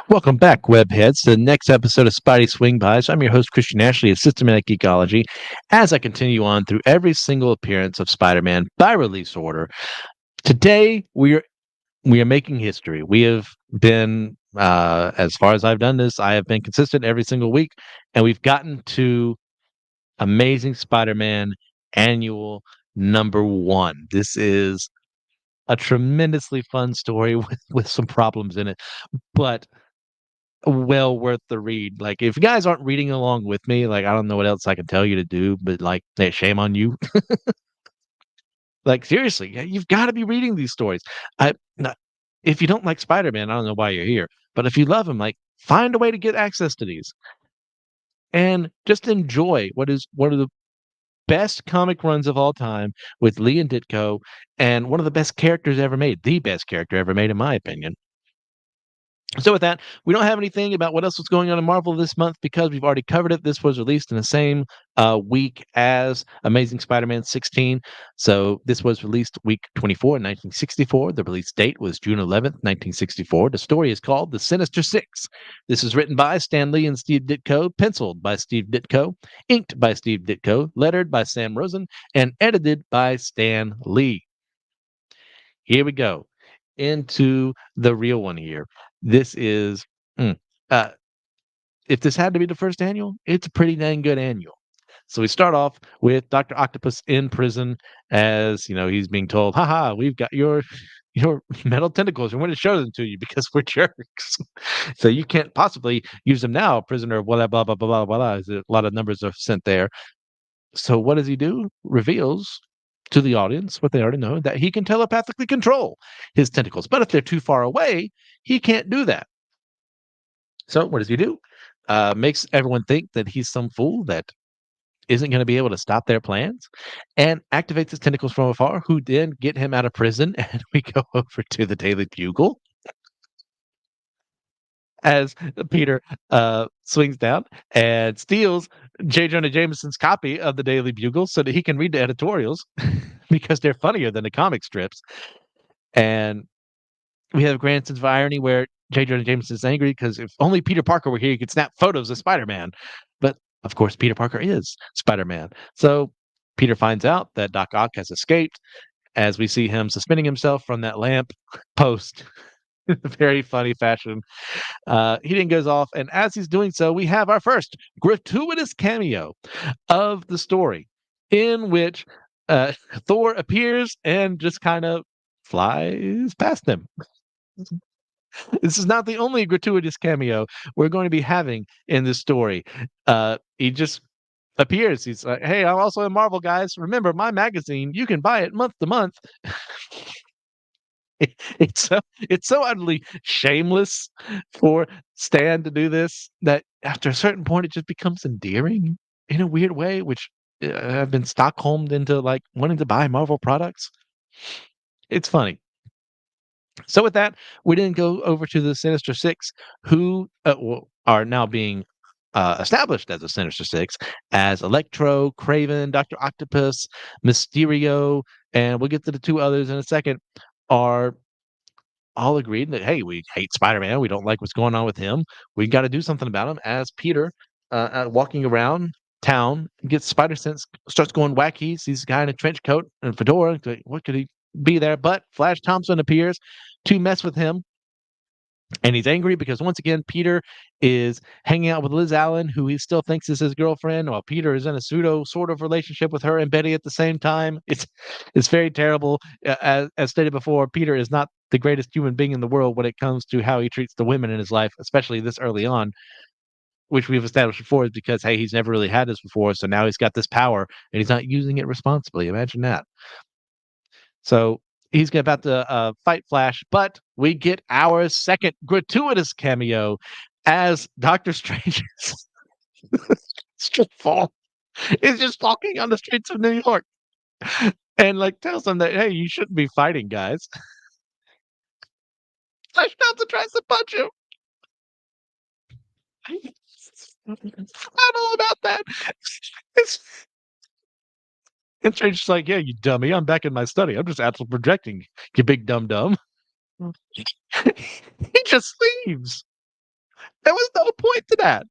Welcome back, webheads, to the next episode of Spidey Swing-Bys. I'm your host, Christian Ashley of Systematic Geekology, as I continue on through every single appearance of Spider-Man by release order. Today, we are making history. We have been, as far as I've done this, I have been consistent every single week, and we've gotten to Amazing Spider-Man Annual #1. This is a tremendously fun story with some problems in it, but well worth the read. Like, if you guys aren't reading along with me, like, I don't know what else I can tell you to do, but, like, hey, shame on you. Like, seriously, yeah, you've gotta be reading these stories. I not if you don't like Spider-Man, I don't know why you're here, but if you love him, like, find a way to get access to these, and just enjoy what is one of the best comic runs of all time with Lee and Ditko, and one of the best characters ever made, the best character ever made, in my opinion. So with that, we don't have anything about what else was going on in Marvel this month because we've already covered it. This was released in the same week as Amazing Spider-Man 16. So this was released week 24 in 1964. The release date was June 11th, 1964. The story is called The Sinister Six. This is written by Stan Lee and Steve Ditko, penciled by Steve Ditko, inked by Steve Ditko, lettered by Sam Rosen, and edited by Stan Lee. Here we go into the real one here. This is mm, uh, if this had to be the first annual, it's a pretty dang good annual. So we start off with Doctor Octopus in prison, as you know he's being told, "Haha, we've got your metal tentacles, and we're going to show them to you because we're jerks. So you can't possibly use them now, prisoner." Blah blah blah blah blah blah. A lot of numbers are sent there. So what does he do? Reveals to the audience what they already know, that he can telepathically control his tentacles. But if they're too far away, he can't do that. So what does he do? Makes everyone think that he's some fool that isn't going to be able to stop their plans, and activates his tentacles from afar, who then get him out of prison. And we go over to the Daily Bugle as Peter swings down and steals J. Jonah Jameson's copy of the Daily Bugle so that he can read the editorials because they're funnier than the comic strips. And we have grand sense of irony where J. Jonah Jameson is angry because if only Peter Parker were here, he could snap photos of Spider-Man. But of course, Peter Parker is Spider-Man. So Peter finds out that Doc Ock has escaped as we see him suspending himself from that lamp post in a very funny fashion. He then goes off, and as he's doing so, we have our first gratuitous cameo of the story, in which Thor appears and just kind of flies past him. This is not the only gratuitous cameo we're going to be having in this story. He just appears. He's like, "Hey, I'm also in Marvel, guys. Remember my magazine? You can buy it month to month." It's so utterly shameless for Stan to do this that after a certain point it just becomes endearing in a weird way, which I've been Stockholmed into like wanting to buy Marvel products. It's funny. So with that, we then go over to the Sinister Six, who are now being established as the Sinister Six, as Electro, Kraven, Doctor Octopus, Mysterio, and we'll get to the two others in a second, are all agreed that, hey, we hate Spider-Man. We don't like what's going on with him. We got to do something about him. As Peter, walking around town, gets spider sense, starts going wacky, sees a guy in a trench coat and fedora. Like, what could he be there? But Flash Thompson appears to mess with him. And he's angry because once again, Peter is hanging out with Liz Allen, who he still thinks is his girlfriend, while Peter is in a pseudo sort of relationship with her and Betty at the same time. It's very terrible. As stated before, Peter is not the greatest human being in the world when it comes to how he treats the women in his life, especially this early on, which we've established before is because, hey, he's never really had this before, so now he's got this power and he's not using it responsibly. Imagine that. So he's about to fight Flash, but we get our second gratuitous cameo as Doctor Strange's strip fall is just walking on the streets of New York and like tells them that, hey, you shouldn't be fighting, guys. Flash Thompson tries to punch him. I don't know about that. It's, and Strange's like, yeah, you dummy. I'm back in my study. I'm just astral projecting, you big dumb dumb. He just leaves. There was no point to that.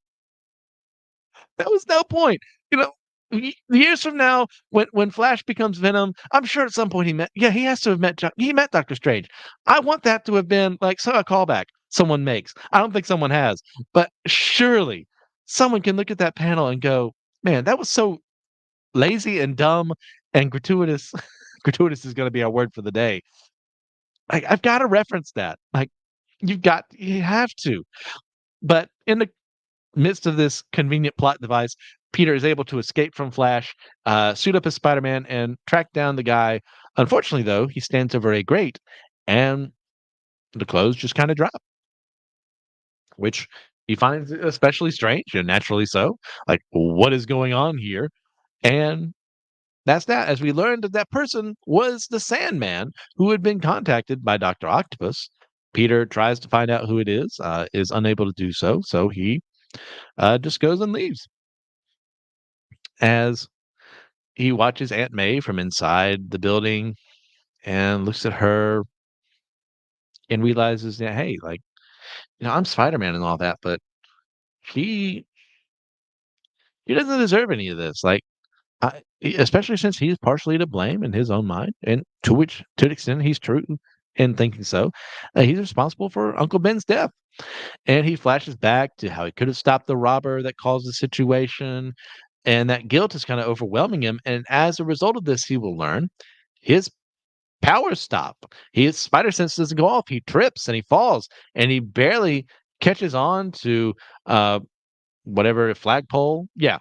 There was no point. You know, years from now, when Flash becomes Venom, I'm sure at some point he has to have he met Doctor Strange. I want that to have been like a callback someone makes. I don't think someone has, but surely someone can look at that panel and go, "Man, that was so lazy and dumb and gratuitous." Gratuitous is gonna be our word for the day. Like, I've gotta reference that. Like, you have to. But in the midst of this convenient plot device, Peter is able to escape from Flash, suit up as Spider-Man, and track down the guy. Unfortunately, though, he stands over a grate, and the clothes just kind of drop, which he finds especially strange and naturally so. Like, what is going on here? And that's that. As we learned that that person was the Sandman who had been contacted by Doctor Octopus. Peter tries to find out who it is unable to do so, so he just goes and leaves. As he watches Aunt May from inside the building and looks at her and realizes that, hey, like, I'm Spider-Man and all that, but he he doesn't deserve any of this. Like, especially since he's partially to blame in his own mind, and to an extent, he's true in thinking so. He's responsible for Uncle Ben's death, and he flashes back to how he could have stopped the robber that caused the situation, and that guilt is kind of overwhelming him. And as a result of this, he will learn his powers stop. His spider sense doesn't go off. He trips and he falls, and he barely catches on to uh, whatever flagpole. Yeah,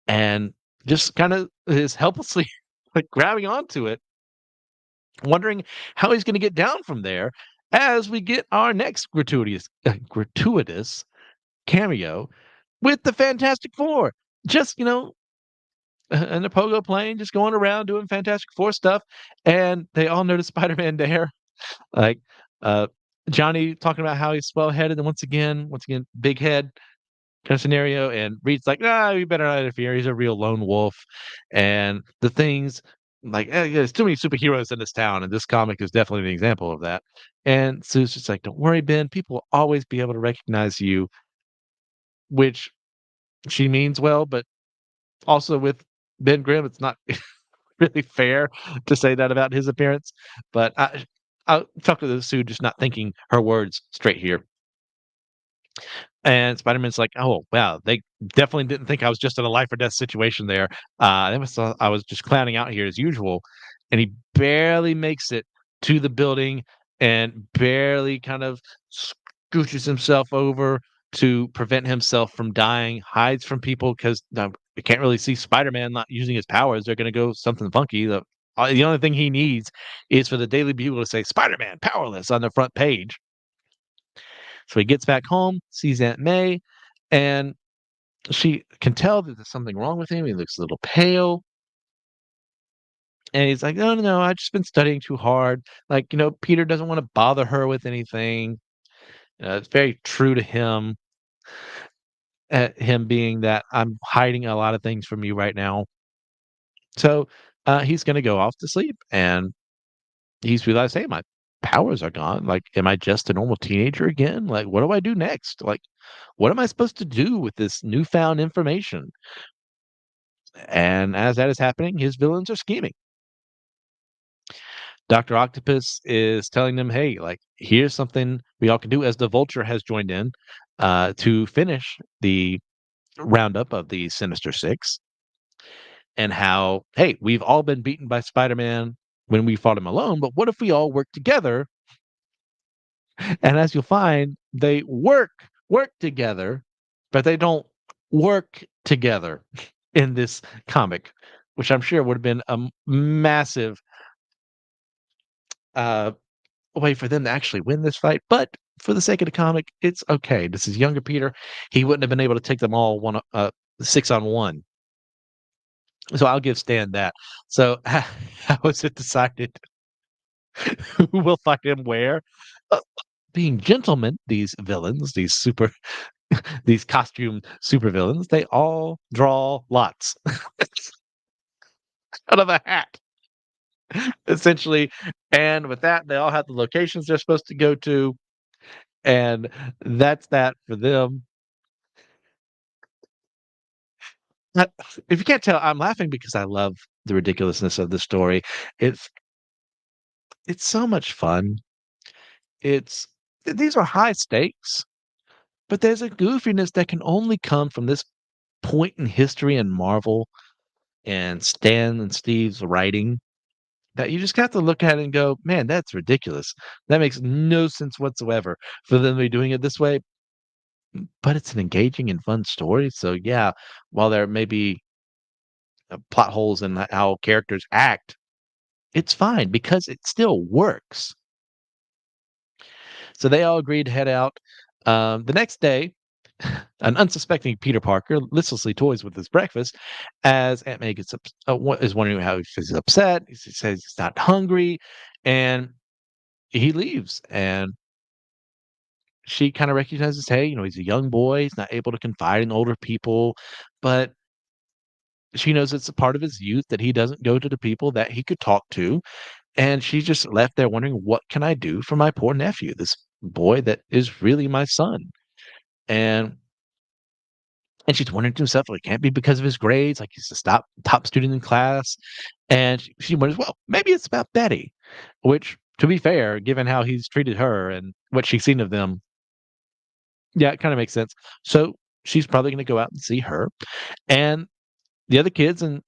and just kind of is helplessly like grabbing onto it, wondering how he's going to get down from there. As we get our next gratuitous cameo with the Fantastic Four, just in a pogo plane, just going around doing Fantastic Four stuff, and they all notice Spider-Man there. Like, uh, Johnny talking about how he's swell-headed, and once again, big head kind of scenario, and Reed's like, "Ah, you better not interfere. He's a real lone wolf." And the things like, yeah, there's too many superheroes in this town, and this comic is definitely an example of that. And Sue's just like, "Don't worry, Ben. People will always be able to recognize you," which she means well, but also with Ben Grimm, it's not really fair to say that about his appearance. But I'll talk to Sue just not thinking her words straight here. And Spider-Man's like, "Oh, wow, they definitely didn't think I was just in a life or death situation there. They must thought I was just clowning out here as usual." And he barely makes it to the building and barely kind of scooches himself over to prevent himself from dying, hides from people because you can't really see Spider-Man not using his powers. They're going to go something funky. The only thing he needs is for the Daily Bugle to say "Spider-Man powerless" on the front page. So he gets back home, sees Aunt May, and she can tell that there's something wrong with him. He looks a little pale. And he's like, "No, no, no, I've just been studying too hard." Like, Peter doesn't want to bother her with anything. It's very true to him, him being that I'm hiding a lot of things from you right now. So he's going to go off to sleep. And he's realized, hey, my powers are gone. Like, am I just a normal teenager again? Like, what do I do next? Like, what am I supposed to do with this newfound information? And as that is happening, his villains are scheming. Doctor Octopus is telling them, "Hey, like, here's something we all can do." As the Vulture has joined in to finish the roundup of the Sinister Six, and how, hey, we've all been beaten by Spider-Man when we fought him alone, but what if we all work together? And as you'll find, they work together, but they don't work together in this comic, which I'm sure would have been a massive uh, way for them to actually win this fight. But for the sake of the comic, it's okay. This is younger Peter. He wouldn't have been able to take them all 6-on-1. So I'll give Stan that. So how was it decided who will fight him where? Uh, Being gentlemen, these villains, these costume supervillains, they all draw lots out of a hat, essentially. And with that, they all have the locations they're supposed to go to. And that's that for them. Uh, if you can't tell, I'm laughing because I love the ridiculousness of the story. It's it's so much fun. It's these are high stakes, but there's a goofiness that can only come from this point in history in Marvel and Stan and Steve's writing that you just have to look at it and go, "Man, that's ridiculous. That makes no sense whatsoever for them to be doing it this way." But it's an engaging and fun story. So yeah, while there may be plot holes in how characters act, it's fine because it still works. So they all agreed to head out. The next day, an unsuspecting Peter Parker listlessly toys with his breakfast as Aunt May is wondering how he's upset. He says he's not hungry, and he leaves. And she kind of recognizes, hey, he's a young boy. He's not able to confide in older people, but she knows it's a part of his youth that he doesn't go to the people that he could talk to. And she just left there wondering, what can I do for my poor nephew, this boy that is really my son? And and she's wondering to herself, like, it can't be because of his grades, like he's the top student in class. And she wonders, well, maybe it's about Betty, which, to be fair, given how he's treated her and what she's seen of them, yeah, it kind of makes sense. So she's probably going to go out and see her. And the other kids in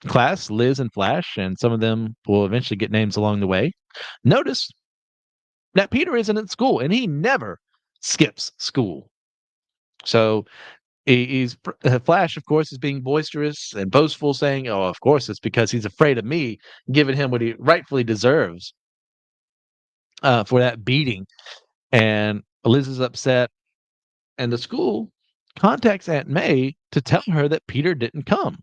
class, Liz and Flash, and some of them will eventually get names along the way, notice that Peter isn't at school and he never skips school. So Flash, of course, is being boisterous and boastful, saying, "Oh, of course, it's because he's afraid of me, giving him what he rightfully deserves for that beating." And Liz is upset, and the school contacts Aunt May to tell her that Peter didn't come.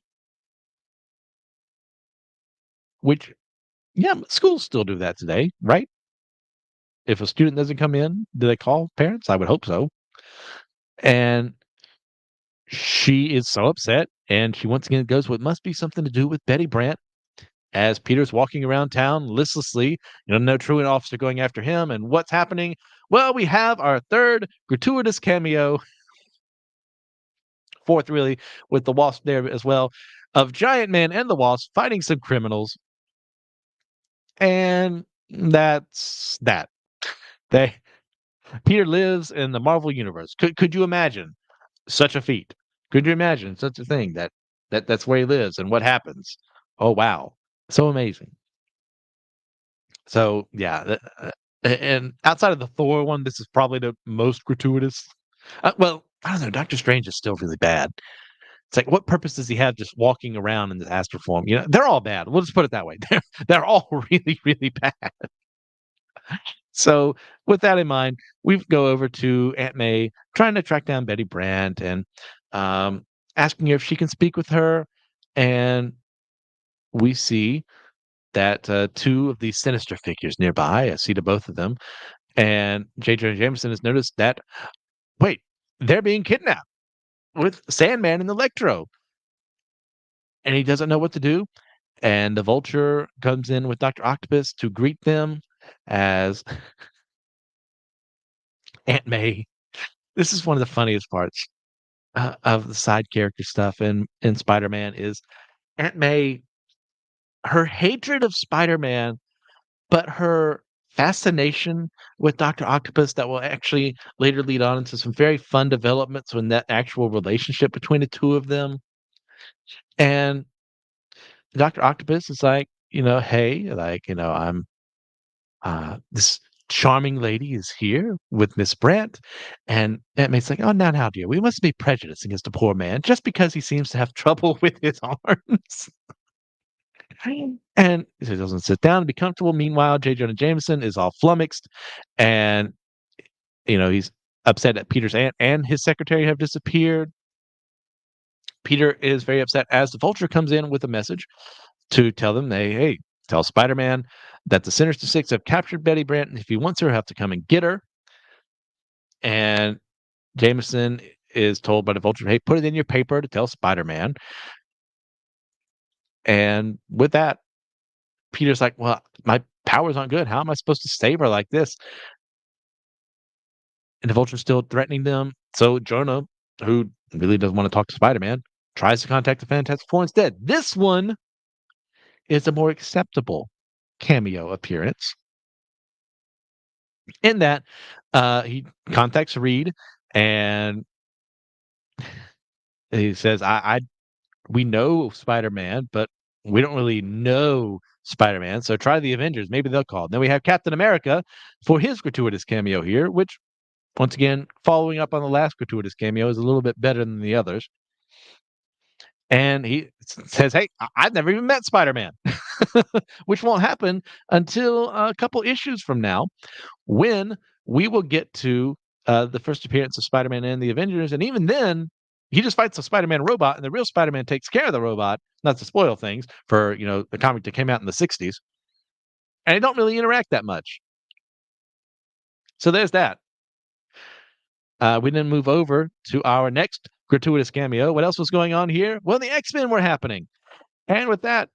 Which, yeah, schools still do that today, right? If a student doesn't come in, do they call parents? I would hope so. And she is so upset, and she once again goes, "Well, it must be something to do with Betty Brant." As Peter's walking around town listlessly, no truant officer going after him. And what's happening? Well, we have our third gratuitous cameo, fourth really, with the Wasp there as well, of Giant Man and the Wasp fighting some criminals. And that's that. They Peter lives in the Marvel universe. Could you imagine such a feat? Could you imagine such a thing that's where he lives and what happens? Oh wow. So amazing. So, yeah, and outside of the Thor one, this is probably the most gratuitous. Well, I don't know, Doctor Strange is still really bad. It's like, what purpose does he have just walking around in this astral form? They're all bad. We'll just put it that way. They're all really, really bad. So, with that in mind, we go over to Aunt May trying to track down Betty Brant and, um, asking her if she can speak with her, and we see that, 2 of these sinister figures nearby. I see to both of them. And J. Jonah Jameson has noticed that, wait, they're being kidnapped with Sandman and Electro, and he doesn't know what to do. And the Vulture comes in with Doctor Octopus to greet them as Aunt May. This is one of the funniest parts of the side character stuff in Spider-Man is Aunt May. Her hatred of Spider-Man, but her fascination with Doctor Octopus that will actually later lead on into some very fun developments when that actual relationship between the two of them. And Doctor Octopus is like, "Hey, like, I'm this charming lady is here with Miss Brant." And Aunt May's like, "Oh, now how dear. We must be prejudiced against a poor man just because he seems to have trouble with his arms." And he doesn't sit down and be comfortable. Meanwhile, J. Jonah Jameson is all flummoxed, and he's upset that Peter's aunt and his secretary have disappeared. Peter is very upset as the Vulture comes in with a message to tell them, hey, tell Spider-Man that the Sinister Six have captured Betty Brant, and if he wants her, he'll have to come and get her. And Jameson is told by the Vulture, hey, put it in your paper to tell Spider-Man. And with that, Peter's like, well, my powers aren't good. How am I supposed to save her like this? and the Vulture's still threatening them. So Jonah, who really doesn't want to talk to Spider-Man, tries to contact the Fantastic Four instead. This one is a more acceptable cameo appearance in that he contacts Reed and he says, I we know Spider-Man, but we don't really know Spider-Man. So try the Avengers. Maybe they'll call. Then we have Captain America for his gratuitous cameo here, which once again, following up on the last gratuitous cameo, is a little bit better than the others. And he says, "Hey, I've never even met Spider-Man," which won't happen until a couple issues from now, when we will get to the first appearance of Spider-Man and the Avengers. And even then, he just fights a Spider-Man robot, and the real Spider-Man takes care of the robot. Not to spoil things for the comic that came out in the '60s, and they don't really interact that much. So there's that. We then move over to our next gratuitous cameo. What else was going on here? Well, the X-Men were happening. And with that,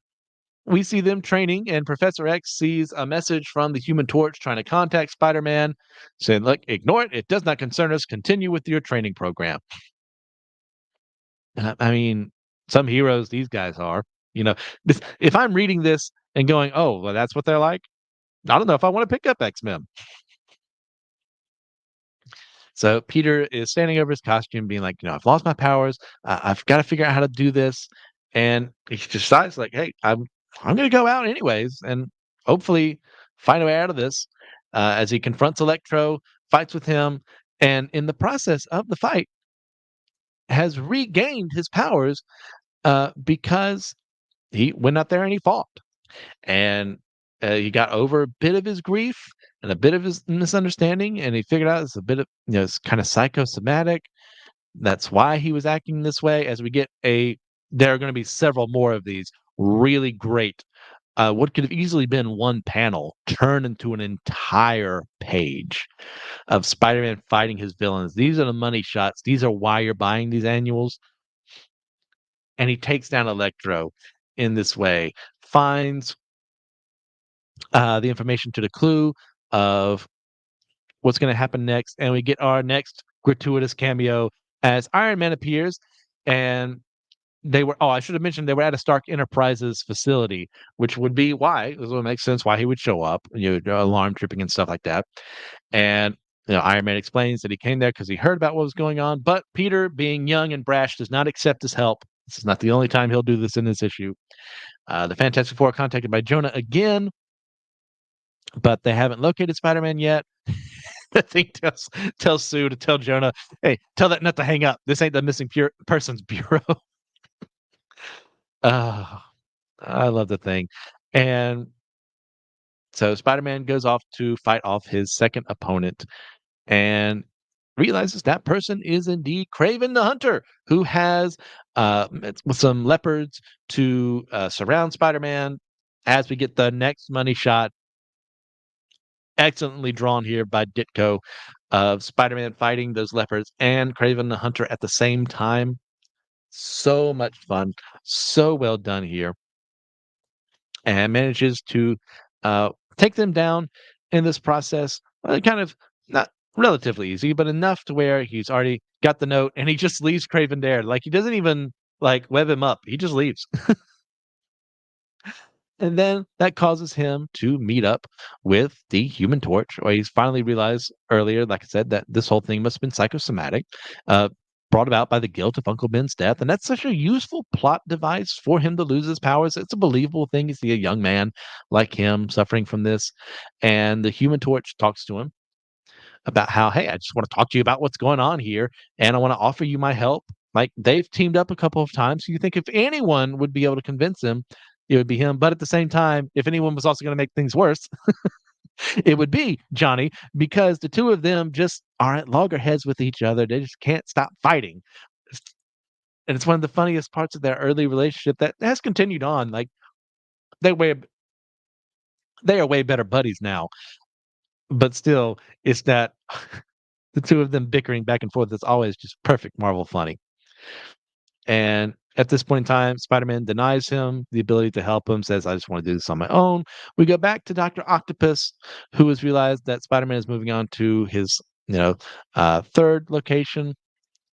we see them training, and Professor X sees a message from the Human Torch trying to contact Spider-Man, saying, "Look, ignore it. It does not concern us. Continue with your training program." I mean, some heroes these guys are. You know, if I'm reading this and going, "Oh, well, that's what they're like," I don't know if I want to pick up X-Men. So Peter is standing over his costume, being like, "I've lost my powers. I've got to figure out how to do this." And he decides, like, "Hey, I'm going to go out anyways, and hopefully find a way out of this." As he confronts Electro, fights with him, and in the process of the fight, has regained his powers because he went out there and he fought, and he got over a bit of his grief and a bit of his misunderstanding, and he figured out it's a bit of it's kind of psychosomatic. That's why he was acting this way. As we get there are going to be several more of these really great. What could have easily been one panel turned into an entire page of Spider-Man fighting his villains. These are the money shots. These are why you're buying these annuals. And he takes down Electro in this way, finds the information to the clue of what's going to happen next, and we get our next gratuitous cameo as Iron Man appears, and they were. Oh, I should have mentioned they were at a Stark Enterprises facility, which would be why this would make sense why he would show up, alarm tripping and stuff like that. And Iron Man explains that he came there because he heard about what was going on, but Peter, being young and brash, does not accept his help. This is not the only time he'll do this in this issue. The Fantastic Four are contacted by Jonah again, but they haven't located Spider-Man yet. The thing tells Sue to tell Jonah, "Hey, tell that nut to hang up. This ain't the missing persons bureau." Oh, I love the thing. And so Spider-Man goes off to fight off his second opponent and realizes that person is indeed Kraven the Hunter, who has some leopards to surround Spider-Man. As we get the next money shot, excellently drawn here by Ditko, of Spider-Man fighting those leopards and Kraven the Hunter at the same time. So much fun, so well done here, and manages to take them down in this process. Kind of not relatively easy, but enough to where he's already got the note, and he just leaves Kraven there. Like he doesn't even like web him up; he just leaves. And then that causes him to meet up with the Human Torch, or he's finally realized earlier, like I said, that this whole thing must have been psychosomatic, uh, brought about by the guilt of Uncle Ben's death. And that's such a useful plot device for him to lose his powers. It's a believable thing to see a young man like him suffering from this. And the Human Torch talks to him about how, "Hey, I just want to talk to you about what's going on here, and I want to offer you my help." Like they've teamed up a couple of times. So you think if anyone would be able to convince him, it would be him. But at the same time, if anyone was also going to make things worse, it would be Johnny, because the two of them just are at loggerheads with each other. They just can't stop fighting. And it's one of the funniest parts of their early relationship that has continued on. Like they way they are way better buddies now. But still, it's that the two of them bickering back and forth is always just perfect Marvel funny. And at this point in time, Spider-Man denies him the ability to help him, says, "I just want to do this on my own." We go back to Doctor Octopus, who has realized that Spider-Man is moving on to his you know, third location,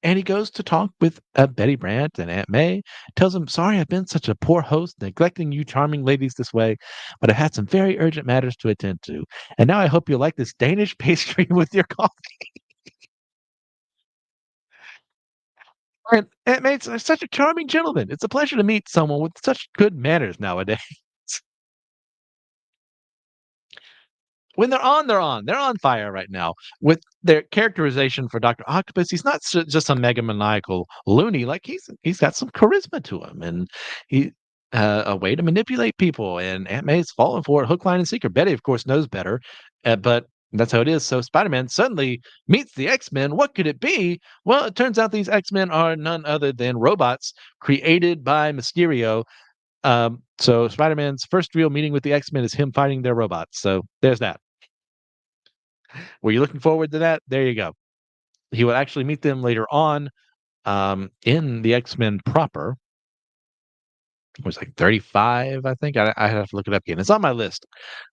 and he goes to talk with Betty Brant and Aunt May. Tells him, "Sorry, I've been such a poor host, neglecting you charming ladies this way, but I had some very urgent matters to attend to. And now I hope you like this Danish pastry with your coffee." And Aunt May's such a charming gentleman. It's a pleasure to meet someone with such good manners nowadays. When they're on, they're on. They're on fire right now. With their characterization for Doctor Octopus, he's not just a megamaniacal loony. Like he's got some charisma to him, and he a way to manipulate people. And Aunt May's falling for it, hook, line, and sinker. Betty, of course, knows better, but that's how it is. So Spider-Man suddenly meets the X-Men. What could it be? Well, it turns out these X-Men are none other than robots created by Mysterio. So Spider-Man's first real meeting with the X-Men is him fighting their robots. So there's that. Were you looking forward to that? There you go. He would actually meet them later on, in the X-Men proper. It was like 35, I think. I have to look it up again. It's on my list,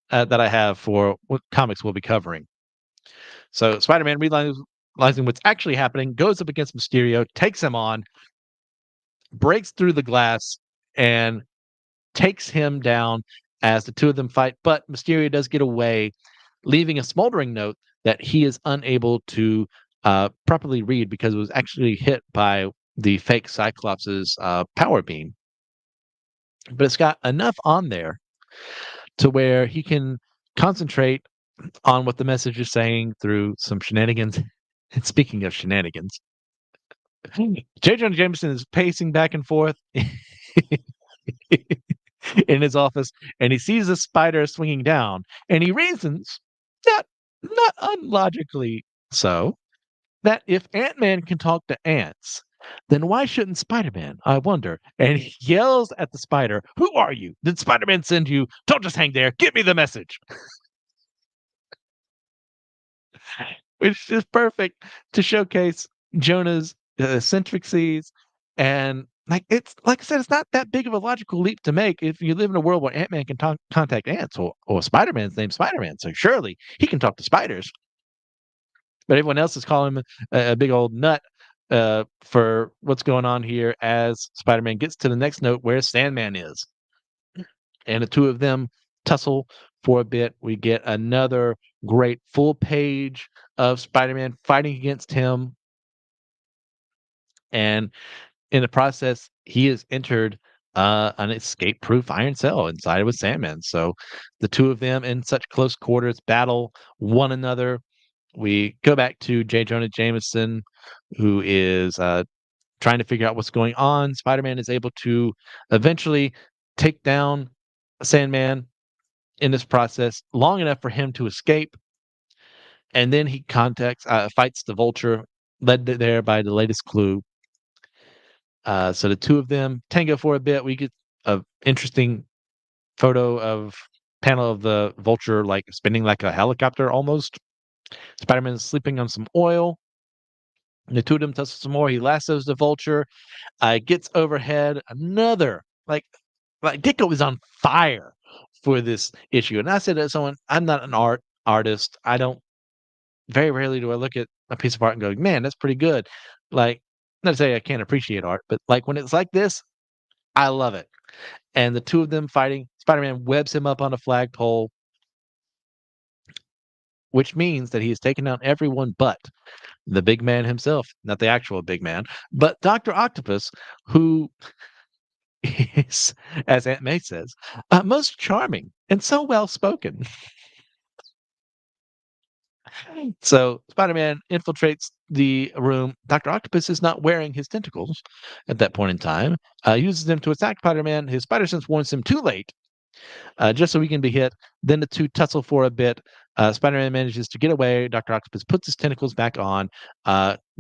that I have for what comics we'll be covering. So Spider-Man realizing what's actually happening, goes up against Mysterio, takes him on, breaks through the glass, and takes him down as the two of them fight. But Mysterio does get away, leaving a smoldering note that he is unable to properly read because it was actually hit by the fake Cyclops' power beam. But it's got enough on there to where he can concentrate on what the message is saying through some shenanigans. And speaking of shenanigans, J. Jonah Jameson is pacing back and forth in his office, and he sees a spider swinging down, and he reasons, not not unlogically so, that if Ant-Man can talk to ants, then why shouldn't Spider-Man? I wonder. And he yells at the spider, "Who are you? Did Spider-Man send you? Don't just hang there. Give me the message." Which is perfect to showcase Jonah's eccentricities. And it's like I said, it's not that big of a logical leap to make if you live in a world where Ant Man can contact ants, or Spider Man's named Spider Man. So surely he can talk to spiders. But everyone else is calling him a big old nut for what's going on here as Spider Man gets to the next note where Sandman is. And the two of them tussle for a bit. We get another great full page of Spider-Man fighting against him, and in the process, he has entered an escape-proof iron cell inside with Sandman. So the two of them in such close quarters battle one another. We go back to J. Jonah Jameson, who is trying to figure out what's going on. Spider-Man is able to eventually take down Sandman in this process long enough for him to escape, and then he fights the Vulture, there by the latest clue. So the two of them tango for a bit. We get a interesting photo of panel of the Vulture like spinning like a helicopter almost. Spider-Man is sleeping on some oil. The two of them tussle some more. He lassos the Vulture. Gets overhead. Another like Ditko is on fire for this issue. And I said to someone, I'm not an artist. I don't very rarely do I look at a piece of art and go, man, that's pretty good. Like, not to say I can't appreciate art, but like when it's like this, I love it. And the two of them fighting, Spider-Man webs him up on a flagpole, which means that he has taken down everyone but the big man himself, not the actual big man, but Doctor Octopus, who is, as Aunt May says, most charming and so well spoken. So Spider-Man infiltrates the room. Doctor Octopus is not wearing his tentacles at that point in time. Uses them to attack Spider-Man. His spider sense warns him too late, just so he can be hit. Then the two tussle for a bit. Spider-Man manages to get away. Doctor Octopus puts his tentacles back on,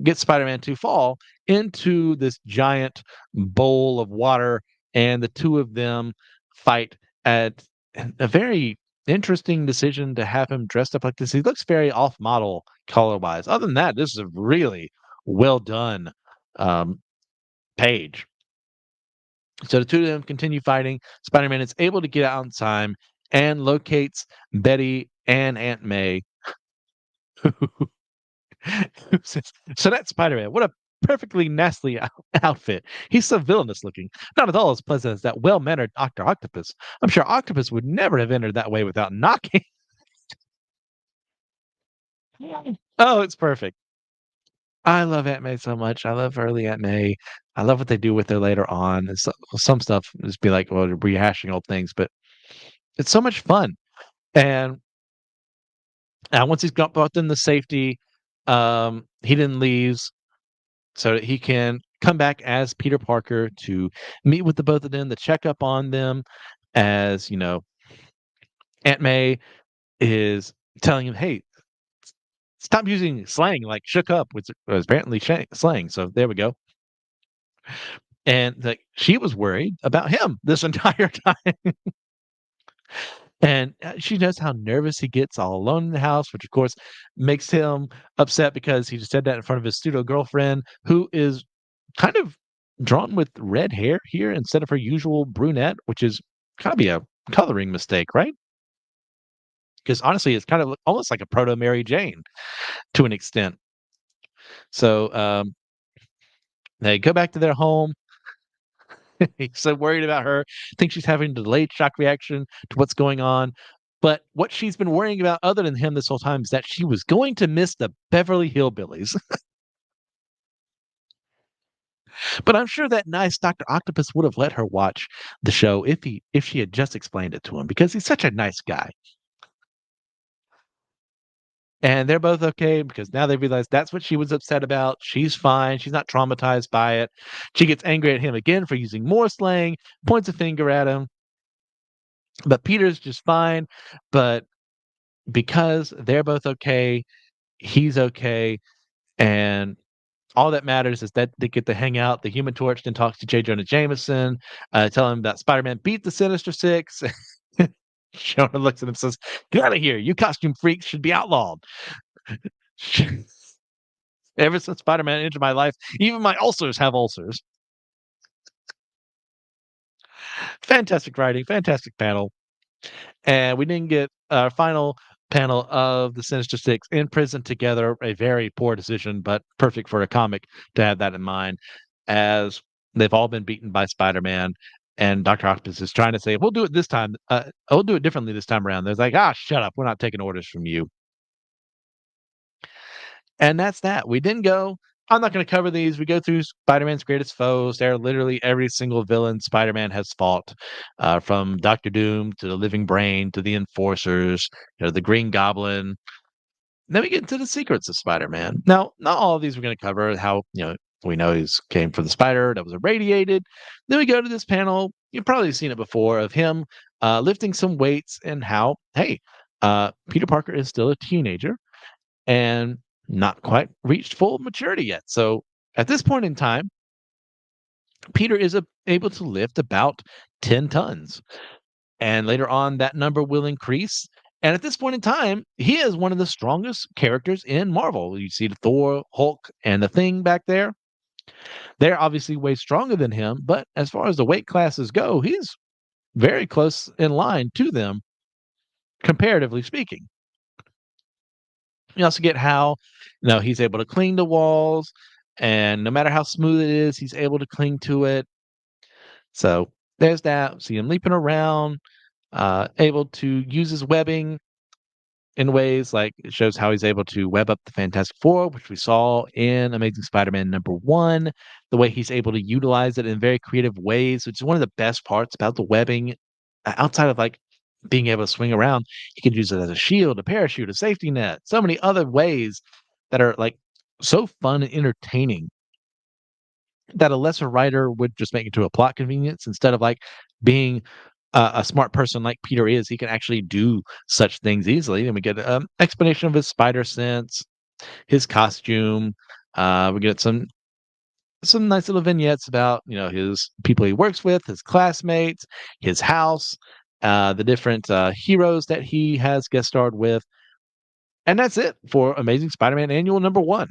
gets Spider-Man to fall into this giant bowl of water, and the two of them fight at a very interesting decision to have him dressed up like this. He looks very off model color wise. Other than that, this is a really well done um, page. So the two of them continue fighting. Spider-Man is able to get out in time and locates Betty and Aunt May, Who says, "So that's Spider-Man. What a perfectly nasty outfit. He's so villainous looking. Not at all as pleasant as that well-mannered Doctor Octopus. I'm sure Octopus would never have entered that way without knocking." Oh, it's perfect. I love Aunt May so much. I love early Aunt May. I love what they do with her later on. And some stuff is be like, well, rehashing old things, but it's so much fun. And once he's got brought them to safety, he then leaves so that he can come back as Peter Parker to meet with the both of them, to check up on them, as Aunt May is telling him, "Hey, stop using slang like shook up," which was apparently slang. So there we go. And like she was worried about him this entire time. And she knows how nervous he gets all alone in the house, which of course makes him upset because he just said that in front of his pseudo girlfriend, who is kind of drawn with red hair here instead of her usual brunette, which is kind of be a coloring mistake, right? Because honestly, it's kind of almost like a proto Mary Jane to an extent. So they go back to their home. He's so worried about her, thinks she's having a delayed shock reaction to what's going on. But what she's been worrying about other than him this whole time is that she was going to miss the Beverly Hillbillies. But I'm sure that nice Doctor Octopus would have let her watch the show if she had just explained it to him because he's such a nice guy. And they're both okay because now they realize that's what she was upset about. She's fine. She's not traumatized by it. She gets angry at him again for using more slang, points a finger at him. But Peter's just fine. But because they're both okay, he's okay, and all that matters is that they get to hang out. The Human Torch then talks to J. Jonah Jameson, tell him that Spider-Man beat the Sinister Six. Jonah looks at him and says, "Get out of here. You costume freaks should be outlawed." Ever since Spider-Man entered my life, even my ulcers have ulcers. Fantastic writing, fantastic panel. And we didn't get our final panel of the Sinister Six in prison together. A very poor decision, but perfect for a comic to have that in mind, as they've all been beaten by Spider-Man. And Doctor Octopus is trying to say, "We'll do it this time. We'll do it differently this time around." They're like, "Ah, shut up. We're not taking orders from you." And that's that. We didn't go. I'm not going to cover these. We go through Spider-Man's greatest foes. They're literally every single villain Spider-Man has fought, from Doctor Doom to the Living Brain to the Enforcers, the Green Goblin. Then we get into the secrets of Spider-Man. Now, not all of these we're going to cover. How we know he's came from the spider that was irradiated. Then we go to this panel. You've probably seen it before of him lifting some weights and how Peter Parker is still a teenager and not quite reached full maturity yet. So at this point in time, Peter is able to lift about 10 tons. And later on, that number will increase. And at this point in time, he is one of the strongest characters in Marvel. You see the Thor, Hulk, and the Thing back there. They're obviously way stronger than him. But as far as the weight classes go, he's very close in line to them, comparatively speaking. You also get how, he's able to cling to walls, and no matter how smooth it is, he's able to cling to it. So there's that. See him leaping around, able to use his webbing in ways like it shows how he's able to web up the Fantastic Four, which we saw in Amazing Spider-Man #1. The way he's able to utilize it in very creative ways, which is one of the best parts about the webbing. Outside of like being able to swing around, he could use it as a shield, a parachute, a safety net, so many other ways that are like so fun and entertaining that a lesser writer would just make into a plot convenience instead of like being a smart person like Peter is. He can actually do such things easily. And we get an explanation of his spider sense, his costume. We get some nice little vignettes about his people he works with, his classmates, his house, the different heroes that he has guest starred with, and that's it for Amazing Spider-Man Annual #1.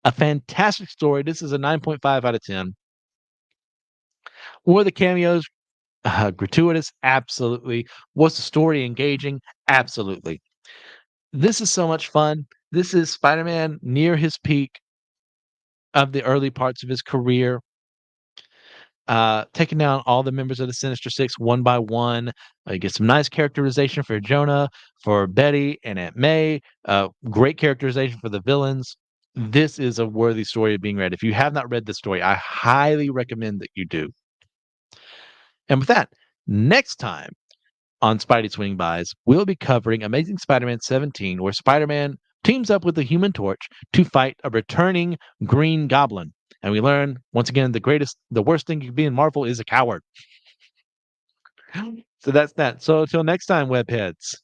A fantastic story. This is a 9.5 out of 10. Were the cameos gratuitous? Absolutely. Was the story engaging? Absolutely. This is so much fun. This is Spider-Man near his peak of the early parts of his career, taking down all the members of the Sinister Six one by one. You get some nice characterization for Jonah, for Betty, and Aunt May. Great characterization for the villains. This is a worthy story of being read. If you have not read this story, I highly recommend that you do. And with that, next time on Spidey Swing-Bys, we'll be covering Amazing Spider-Man 17, where Spider-Man teams up with the Human Torch to fight a returning Green Goblin. And we learn, once again, the worst thing you can be in Marvel is a coward. So that's that. So until next time, webheads.